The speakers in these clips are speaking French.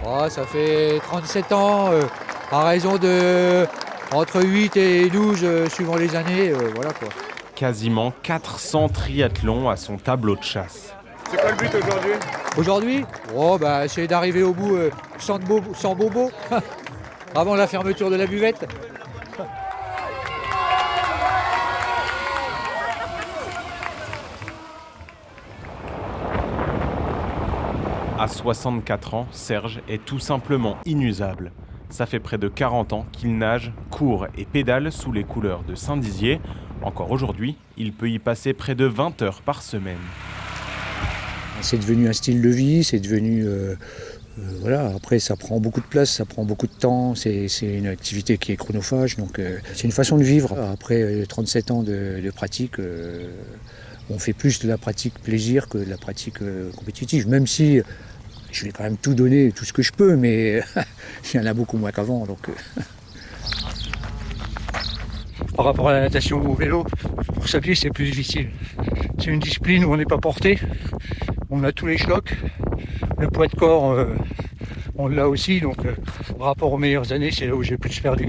Oh, ça fait 37 ans, à raison de entre 8 et 12, suivant les années, voilà quoi. Quasiment 400 triathlons à son tableau de chasse. C'est quoi le but aujourd'hui? Aujourd'hui, c'est d'arriver au bout sans bobo, avant la fermeture de la buvette. À 64 ans, Serge est tout simplement inusable. Ça fait près de 40 ans qu'il nage, court et pédale sous les couleurs de Saint-Dizier. Encore aujourd'hui, il peut y passer près de 20 heures par semaine. C'est devenu un style de vie, c'est devenu... voilà, après ça prend beaucoup de place, ça prend beaucoup de temps, c'est une activité qui est chronophage, donc c'est une façon de vivre. Après 37 ans de pratique, on fait plus de la pratique plaisir que de la pratique compétitive, même si je vais quand même tout donner, tout ce que je peux, mais il y en a beaucoup moins qu'avant. Donc, Par rapport à la natation ou au vélo, pour s'appuyer c'est plus difficile. C'est une discipline où on n'est pas porté, on a tous les chocs, le poids de corps on l'a aussi, donc par rapport aux meilleures années c'est là où j'ai le plus perdu.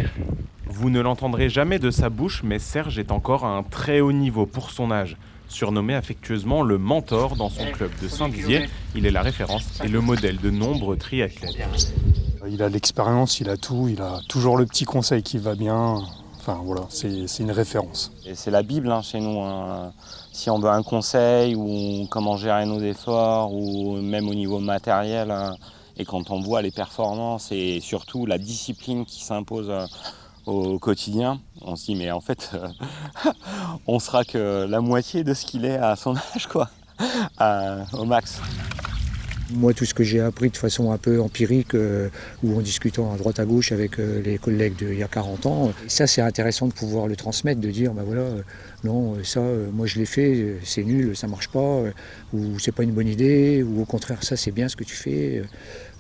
Vous ne l'entendrez jamais de sa bouche, mais Serge est encore à un très haut niveau pour son âge. Surnommé affectueusement le mentor dans son club de Saint-Dizier, il est la référence et le modèle de nombreux triathlètes. Il a l'expérience, il a tout, il a toujours le petit conseil qui va bien. Enfin voilà, c'est une référence. Et c'est la Bible chez nous. Si on veut un conseil ou comment gérer nos efforts ou même au niveau matériel, et quand on voit les performances et surtout la discipline qui s'impose au quotidien, on se dit mais en fait on sera que la moitié de ce qu'il est à son âge quoi, au max. Moi, tout ce que j'ai appris de façon un peu empirique ou en discutant à droite à gauche avec les collègues d'il y a 40 ans, ça c'est intéressant de pouvoir le transmettre, de dire non, ça moi je l'ai fait, c'est nul, ça marche pas, ou c'est pas une bonne idée, ou au contraire ça c'est bien ce que tu fais.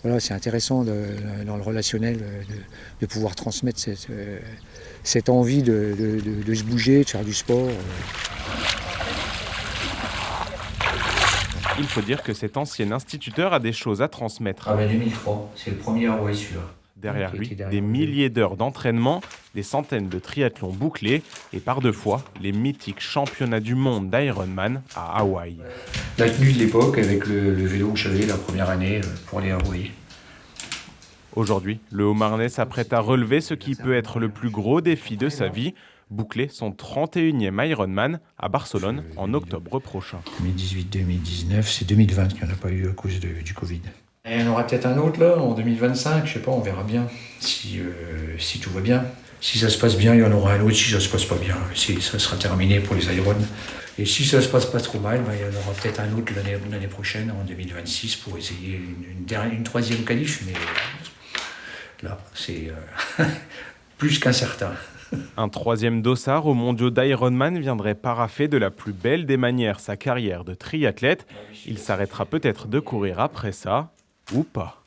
Voilà, c'est intéressant dans le relationnel de pouvoir transmettre cette envie de se bouger, de faire du sport. Il faut dire que cet ancien instituteur a des choses à transmettre. 2003, c'est le premier à envoyer celui-là. Derrière lui, des milliers d'heures d'entraînement, des centaines de triathlons bouclés et par deux fois, les mythiques championnats du monde d'Ironman à Hawaï. La tenue de l'époque avec le vélo que j'avais la première année pour aller à Hawaï. Aujourd'hui, le Haut-Marnais s'apprête à relever ce qui peut être le plus gros défi de sa vie, boucler son 31e Ironman à Barcelone en octobre prochain. 2018-2019, c'est 2020 qu'il n'y en a pas eu à cause du Covid. Et il y en aura peut-être un autre là, en 2025, je sais pas, on verra bien si tout va bien. Si ça se passe bien, il y en aura un autre, si ça se passe pas bien, ça sera terminé pour les Iron. Et si ça se passe pas trop mal, il y en aura peut-être un autre l'année prochaine, en 2026, pour essayer une troisième qualif, mais là, c'est plus qu'incertain. Un troisième dossard aux mondiaux d'Ironman viendrait paraffer de la plus belle des manières sa carrière de triathlète. Il s'arrêtera peut-être de courir après ça, ou pas.